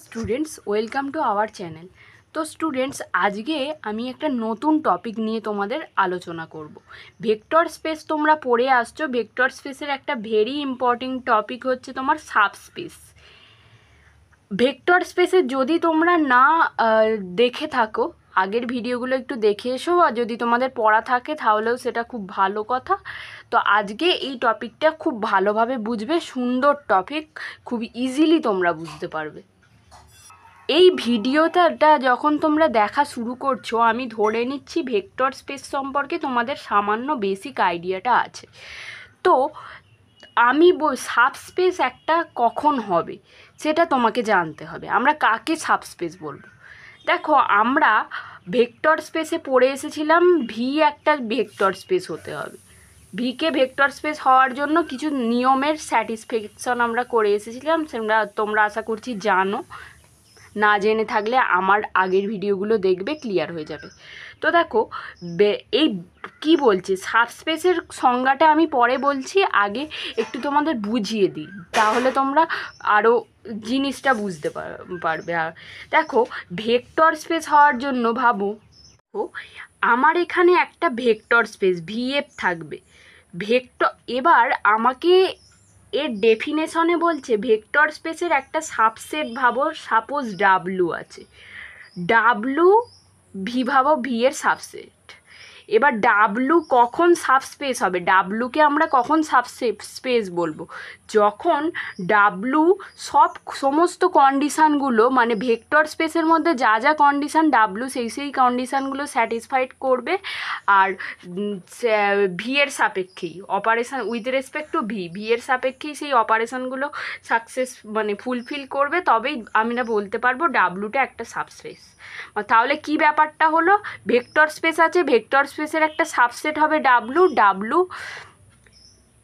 Students welcome to our channel. তো students, আজকে আমি একটা নতুন টপিক নিয়ে তোমাদের আলোচনা করব। ভেক্টর স্পেস তোমরা পড়ে আসছো। ভেক্টর স্পেসের একটা ভেরি ইম্পর্টেন্ট টপিক হচ্ছে তোমার সাবস্পেস। ভেক্টর স্পেসে যদি তোমরা না দেখে থাকো, আগের ভিডিওগুলো একটু দেখে এসো, আর যদি তোমাদের পড়া থাকে তাহলেও সেটা খুব ভালো কথা। তো আজকে এই টপিকটা খুব ভালোভাবে বুঝবে, সুন্দর টপিক, খুব ইজিলি তোমরা বুঝতে পারবে। এই ভিডিওটা যখন তোমরা দেখা শুরু করছো, আমি ধরে নিচ্ছি ভেক্টর স্পেস সম্পর্কে তোমাদের সামান্য বেসিক আইডিয়াটা আছে। তো আমি সাবস্পেস একটা কখন হবে সেটা তোমাকে জানতে হবে। আমরা কাকে সাবস্পেস বলবো? দেখো, আমরা ভেক্টর স্পেসে পড়ে এসেছিলাম ভি একটা ভেক্টর স্পেস হতে হবে। ভিকে ভেক্টর স্পেস হওয়ার জন্য কিছু নিয়মের স্যাটিসফ্যাকশন আমরা করে এসেছিলাম, তোমরা আশা করছি জানো। না জেনে থাকলে আমার আগের ভিডিওগুলো দেখবে, ক্লিয়ার হয়ে যাবে। তো দেখো, এই কি বলছে সাবস্পেসের সংজ্ঞাটা আমি পরে বলছি, আগে একটু তোমাদের বুঝিয়ে দিই, তাহলে তোমরা আরও জিনিসটা বুঝতে পারবে। আর দেখো, ভেক্টর স্পেস হওয়ার জন্য ভাবো, আমার এখানে একটা ভেক্টর স্পেস ভিএফ থাকবে। এবার আমাকে এর ডেফিনেশনে বলছে ভেক্টর স্পেসের একটা সাবসেট ভাবো, সাপোজ ডাব্লু আছে। ডাব্লু ভি ভাবো, ভি এর সাবসেট। এবার ডাব্লু কখন সাবস্পেস হবে? ডাব্লুকে আমরা কখন সাবস্পেস বলবো? যখন ডাব্লু সমস্ত কন্ডিশানগুলো, মানে ভেক্টর স্পেসের মধ্যে যা যা কন্ডিশান, ডাব্লু সেই কন্ডিশানগুলো স্যাটিসফাইড করবে। আর ভি এর সাপেক্ষেই operation, with respect to V এর সাপেক্ষেই সেই অপারেশানগুলো মানে ফুলফিল করবে, তবেই আমরা বলতে পারবো ডাব্লুটা একটা সাবস্পেস। তাহলে কি ব্যাপারটা হলো, ভেক্টর স্পেস আছে, ভেক্টর স্পেসের একটা সাবসেট হবে ডাব্লু।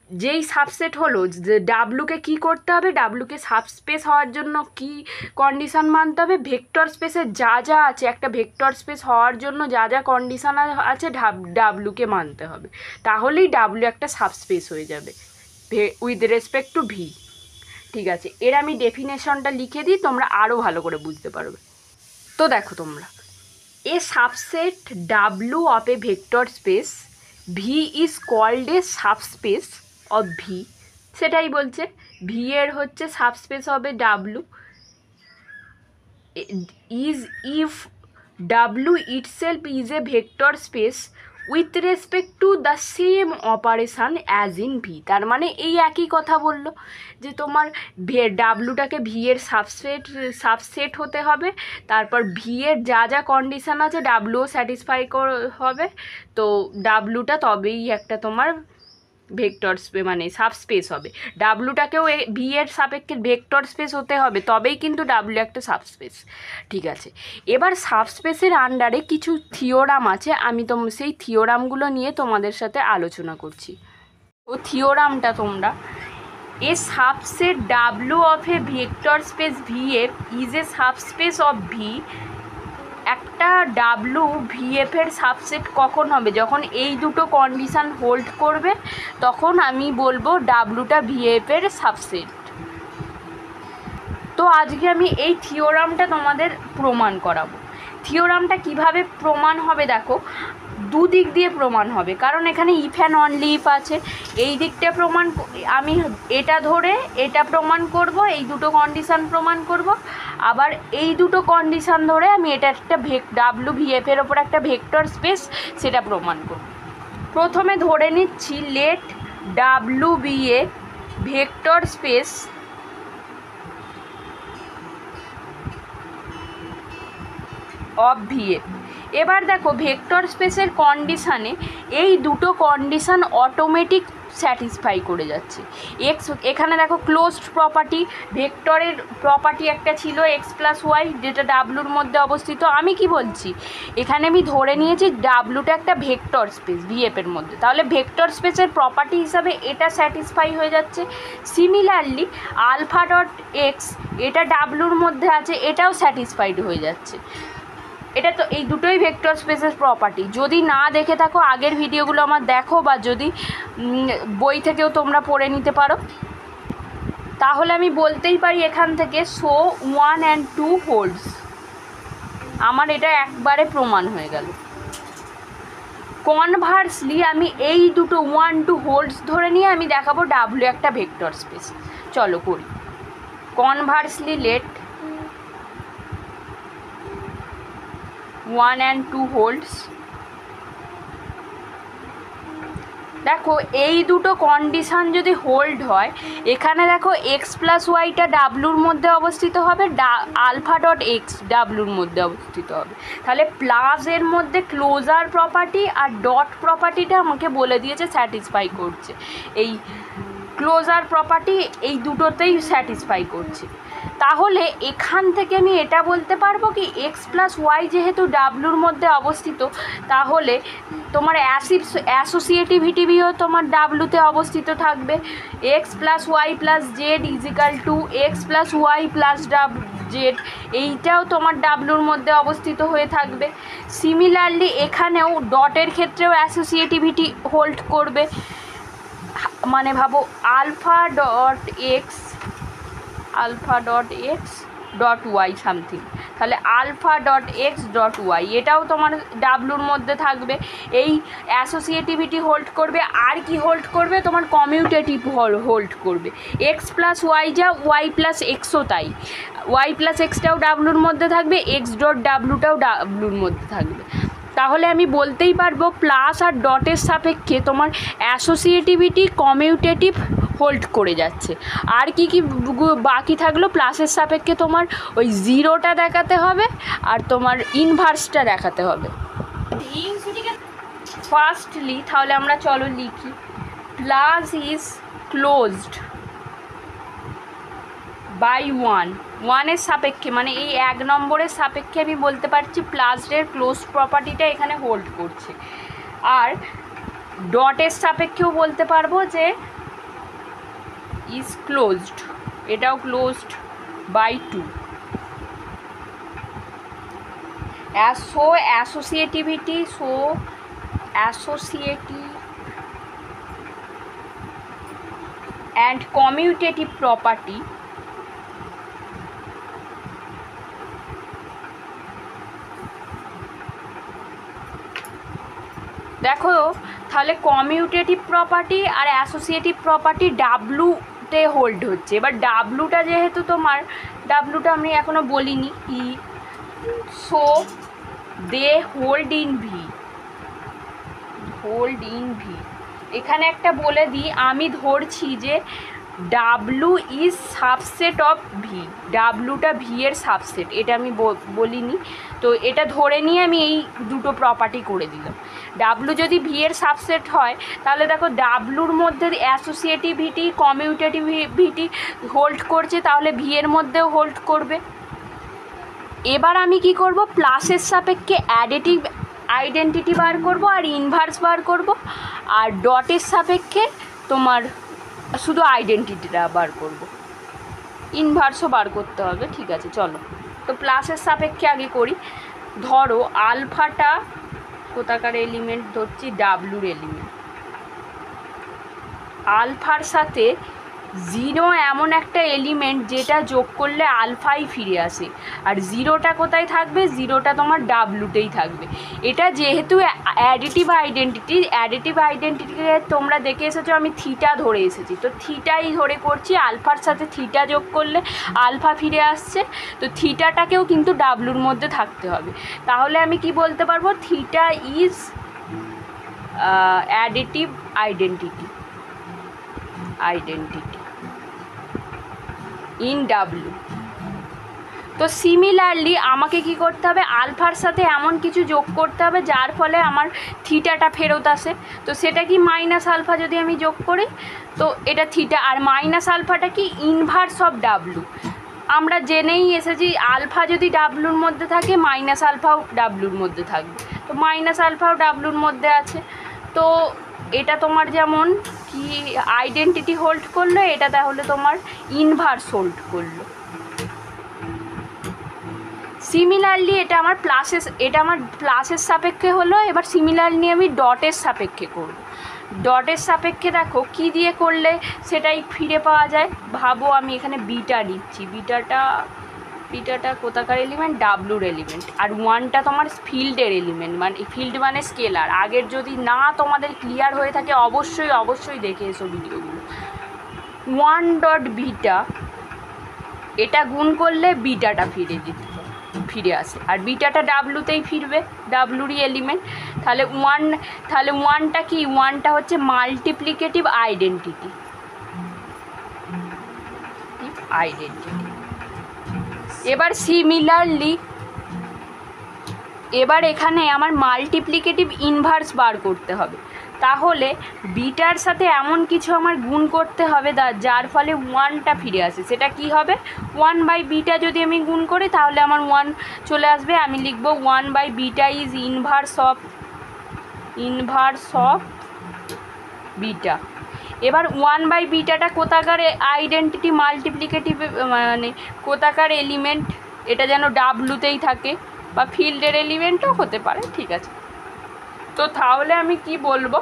যেই সাবসেট হলো, যে ডাব্লুকে কী করতে হবে, ডাব্লুকে সাবস্পেস হওয়ার জন্য কি কন্ডিশান মানতে হবে? ভেক্টর স্পেসের যা যা আছে, একটা ভেক্টর স্পেস হওয়ার জন্য যা যা কন্ডিশান আছে ডাব্লুকে মানতে হবে, তাহলেই ডাব্লু একটা সাবস্পেস হয়ে যাবে উইথ রেসপেক্ট টু ভি। ঠিক আছে, এর আমি ডেফিনেশনটা লিখে দিই, তোমরা আরও ভালো করে বুঝতে পারবে। তো দেখো তোমরা, a subset W of a vector space V is called a subspace of V. সেটাই বলছে, ভি এর হচ্ছে সাবস্পেস হবে W is if W itself is a vector space with respect to the same operation as in V. তার মানে এই একই কথা বললো যে তোমার ডাব্লুটাকে ভি এর সাবসেট হতে হবে, তারপর ভি এর যা যা কন্ডিশান আছে ডাব্লুও স্যাটিসফাই হবে, তো ডাব্লুটা তবেই একটা তোমার ভেক্টর স্পেস মানে সাবস্পেস হবে। ডাব্লুটাকেও ভি এর সাপেক্ষে ভেক্টর স্পেস হতে হবে, তবেই কিন্তু ডাব্লু একটা সাবস্পেস। ঠিক আছে, এবার সাবস্পেসের আন্ডারে কিছু থিওরাম আছে, আমি সেই থিওরামগুলো নিয়ে তোমাদের সাথে আলোচনা করছি। ও থিওরামটা তোমরা, a subset W of a vector space V F is a subspace of V. একটা ডাব্লু ভিএফের সাবসেট কখন হবে? যখন এই দুটো কন্ডিশান হোল্ড করবে, তখন আমি বলবো ডাব্লুটা ভিএফের সাবসেট। তো আজকে আমি এই থিওরামটা তোমাদের প্রমাণ করাবো। থিওরামটা কিভাবে প্রমাণ হবে দেখো, দুদিক দিয়ে প্রমাণ হবে, কারণ এখানে ইফ অ্যান্ড অনলি ইফ আছে। এই দিকটা প্রমাণ, আমি এটা ধরে এটা প্রমাণ করব, এই দুটো কন্ডিশান প্রমাণ করব, আবার এই দুটো কন্ডিশান ধরে আমি এটা একটা ডাব্লু ভিএফের ওপর একটা ভেক্টর স্পেস, সেটা প্রমাণ করব। প্রথমে ধরে নিচ্ছি let W be a vector space of VF. এবার দেখো, ভেক্টর স্পেসের কন্ডিশানে এই দুটো কন্ডিশান অটোমেটিক স্যাটিসফাই করে যাচ্ছে। এখানে দেখো ক্লোজড প্রপার্টি, ভেক্টরের প্রপার্টি একটা ছিল এক্স প্লাস ওয়াই, যেটা ডাব্লুর মধ্যে অবস্থিত। আমি কি বলছি, এখানে আমি ধরে নিয়েছি ডাব্লুটা একটা ভেক্টর স্পেস ভিএফের মধ্যে, তাহলে ভেক্টর স্পেসের প্রপার্টি হিসাবে এটা স্যাটিসফাই হয়ে যাচ্ছে। সিমিলারলি আলফা ডট এক্স, এটা ডাব্লুর মধ্যে আছে, এটাও স্যাটিসফাইড হয়ে যাচ্ছে। এটা তো এই দুটোই ভেক্টর স্পেসের প্রপার্টি। যদি না দেখে থাকো আগের ভিডিওগুলো আমার দেখো, বা যদি বই থেকেও তোমরা পড়ে নিতে পারো। তাহলে আমি বলতেই পারি এখান থেকে সো 1 and 2 হোল্ডস। আমার এটা একবারে প্রমাণ হয়ে গেল। কনভার্সলি আমি এই দুটো 1 2 হোল্ডস ধরে নিয়ে আমি দেখাবো ডাব্লিউ একটা ভেক্টর স্পেস। চলো করি। Conversely let 1 and 2 holds. দেখো এই দুটো কন্ডিশন যদি হোল্ড হয়, এখানে দেখো এক্স প্লাস ওয়াইটা ডাব্লুর মধ্যে অবস্থিত হবে, আলফা ডট এক্স ডাব্লুর মধ্যে অবস্থিত হবে। তাহলে প্লাসের মধ্যে ক্লোজার প্রপার্টি আর ডট প্রপার্টিটা আমাকে বলে দিয়েছে স্যাটিসফাই করছে। এই ক্লোজার প্রপার্টি এই দুটোতেই স্যাটিসফাই করছে। তাহলে এখান থেকে আমি এটা বলতে পারবো কি এক্স প্লাস ওয়াই যেহেতু ডাব্লুর মধ্যে অবস্থিত, তাহলে তোমার অ্যাসোসিয়েটিভিটিও তোমার ডাব্লুতে অবস্থিত থাকবে। X plus y plus z is equal to x plus y plus z, এইটাও তোমার ডাব্লুর মধ্যে অবস্থিত হয়ে থাকবে। সিমিলারলি এখানেও ডটের ক্ষেত্রেও অ্যাসোসিয়েটিভিটি হোল্ড করবে। মানে ভাবো alpha dot X dot Y something, তাহলে alpha dot X dot Y এটাও তোমার ডাব্লুর মধ্যে থাকবে। এই অ্যাসোসিয়েটিভিটি হোল্ড করবে। আর কি হোল্ড করবে? তোমার কমিউটেটিভ হোল্ড করবে। এক্স প্লাস ওয়াই যা ওয়াই প্লাস এক্সও তাই, ওয়াই প্লাস এক্সটাও ডাব্লুর মধ্যে থাকবে, এক্স ডট ডাব্লুটাও ডাব্লুর মধ্যে থাকবে। তাহলে আমি বলতেই পারবো প্লাস আর ডটের সাপেক্ষে তোমার অ্যাসোসিয়েটিভিটি কমিউটেটিভ হোল্ড করে যাচ্ছে। আর কি কি বাকি থাকলো? প্লাসের সাপেক্ষে তোমার ওই জিরোটা দেখাতে হবে আর তোমার ইনভার্সটা দেখাতে হবে। ফার্স্টলি তাহলে আমরা চলো লিখি, প্লাস ইজ ক্লোজড বাই 1 এর সাপেক্ষে, মানে এই 1 নম্বরের সাপেক্ষে আমি বলতে পারছি প্লাসের ক্লোজ প্রপার্টিটা এখানে হোল্ড করছে। আর ডটের সাপেক্ষেও বলতে পারবো যে ইজ ক্লোজড, এটাও closed by 2। Associativity and commutative property দেখো, তাহলে কমিউটেটিভ প্রপার্টি আর অ্যাসোসিয়েটিভ প্রপার্টি ডাব্লুতে হোল্ড হচ্ছে। এবার ডাব্লুটা যেহেতু তোমার, ডাব্লুটা আমি এখনও বলিনি কি, so they hold in V. এখানে একটা বলে দিই, আমি ধরছি যে W is subset of V, ডাব্লুটা ভি এর সাবসেট, এটা আমি বলিনি। তো এটা ধরে নিয়ে আমি এই দুটো প্রপার্টি করে দিলাম। ডাব্লু যদি ভি এর সাবসেট হয়, তাহলে দেখো ডাব্লুর মধ্যে অ্যাসোসিয়েটিভিটি কমিউটেটিভিটি হোল্ড করছে, তাহলে ভি এর মধ্যেও হোল্ড করবে। এবার আমি কি করব? প্লাসের সাপেক্ষে অ্যাডিটিভ আইডেন্টিটি বার করব আর ইনভার্স বার করব, আর ডটের সাপেক্ষে তোমার শুধু আইডেন্টিটিটা বার করব, ইনভার্সও বার করতে হবে। ঠিক আছে, চলো তো প্লাসের সাপেক্ষে আগে করি। ধরো আলফাটা কোথাকার এলিমেন্ট ধরছি, ডাব্লুর এলিমেন্ট। আলফার সাথে জিরো এমন একটা এলিমেন্ট যেটা যোগ করলে আলফাই ফিরে আসে, আর জিরোটা কোথায় থাকবে? জিরোটা তোমার ডাব্লুতেই থাকবে। এটা যেহেতু অ্যাডিটিভ আইডেন্টিটিকে তোমরা দেখে এসেছো, আমি থিটা ধরে এসেছি, তো থিটাই ধরে করছি। আলফার সাথে থিটা যোগ করলে আলফা ফিরে আসছে, তো থিটাটাকেও কিন্তু ডাব্লুর মধ্যে থাকতে হবে। তাহলে আমি কি বলতে পারবো? Theta is additive identity in W. তো সিমিলারলি আমাকে কি করতে হবে? আলফার সাথে এমন কিছু যোগ করতে হবে যার ফলে আমার থিটাটা ফেরত আসে। তো সেটা কি? মাইনাস আলফা যদি আমি যোগ করি, তো এটা থিটা। আর মাইনাস আলফাটা কি? Inverse of W. আমরা জেনেই এসেছি আলফা যদি ডাব্লুর মধ্যে থাকে, মাইনাস আলফাও ডাব্লুর মধ্যে থাকবে। তো মাইনাস আলফাও ডাব্লুর মধ্যে আছে। তো এটা তোমার যেমন কি আইডেন্টিটি হোল্ড করলো, এটা তাহলে তোমার ইনভার্স হোল্ড করলো। সিমিলারলি এটা আমার প্লাসের সাপেক্ষে হলো। এবার সিমিলারলি আমি ডটের সাপেক্ষে করব। ডটের সাপেক্ষে দেখো কি দিয়ে করলে সেটাই ফিরে পাওয়া যায়। ভাবো আমি এখানে বিটা নিচ্ছি, বিটাটা কোথাকার এলিমেন্ট, ডাব্লুর এলিমেন্ট, আর ওয়ানটা তোমার ফিল্ডের এলিমেন্ট, মানে ফিল্ড মানে স্কেলার। আগের যদি না তোমাদের ক্লিয়ার হয়ে থাকে অবশ্যই দেখে এসো ভিডিওগুলো। 1 ডট বিটা, এটা গুণ করলে বিটাটা ফিরে আসে, আর বিটাটা ডাব্লুতেই ফিরবে, ডাব্লুরই এলিমেন্ট। তাহলে ওয়ানটা কি, ওয়ানটা হচ্ছে মাল্টিপ্লিকেটিভ আইডেন্টিটি। এবার সিমিলারলি এখানে আমার মাল্টিপ্লিকেটিভ ইনভার্স বার করতে হবে। তাহলে বিটার সাথে এমন কিছু আমার গুণ করতে হবে যার ফলে ওয়ানটা ফিরে আসে। সেটা কি হবে, 1 বাই বিটা যদি আমি গুণ করি তাহলে আমার 1 চলে আসবে। আমি লিখব 1 by beta is inverse of beta. এবার 1 বাই বিটাটা কোথাকার আইডেন্টিটি, মাল্টিপ্লিকেটিভ মানে কোথাকার এলিমেন্ট, এটা যেন ডাব্লুতেই থাকে বা ফিল্ডের এলিমেন্টও হতে পারে, ঠিক আছে। তো তাহলে আমি কি বলবো,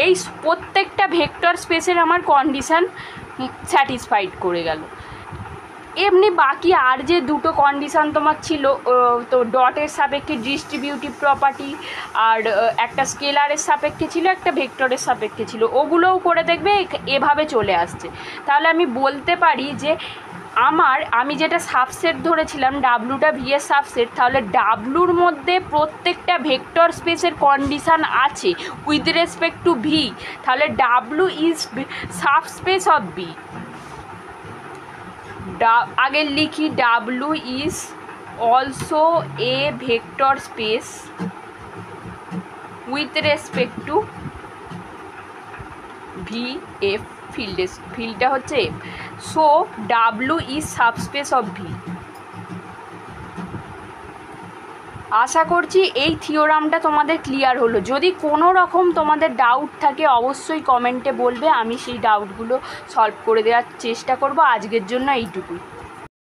এই প্রত্যেকটা ভেক্টর স্পেসের আমার কন্ডিশান স্যাটিসফাইড করে গেল। এমনি বাকি আর যে দুটো কন্ডিশান তোমার ছিল, তো ডটের সাপেক্ষে ডিস্ট্রিবিউটিভ প্রপার্টি, আর একটা স্কেলারের সাপেক্ষে ছিল, একটা ভেক্টরের সাপেক্ষে ছিল, ওগুলোও করে দেখবে এভাবে চলে আসছে। তাহলে আমি বলতে পারি যে আমি যেটা সাবসেট ধরেছিলাম ডাব্লুটা ভি এর সাবসেট, তাহলে ডাব্লুর মধ্যে প্রত্যেকটা ভেক্টর স্পেসের কন্ডিশান আছে উইথ রেসপেক্ট টু ভি, তাহলে W is subspace of V. আগে লিখি W is also a vector space with respect to V F, ফিল্ডটা হচ্ছে F, so W is subspace of V. আশা করছি এই থিওরামটা তোমাদের ক্লিয়ার হলো। যদি কোনো রকম তোমাদের ডাউট থাকে অবশ্যই কমেন্টে বলবে, আমি সেই ডাউটগুলো সলভ করে দেওয়ার চেষ্টা করব। আজকের জন্য এইটুকুই।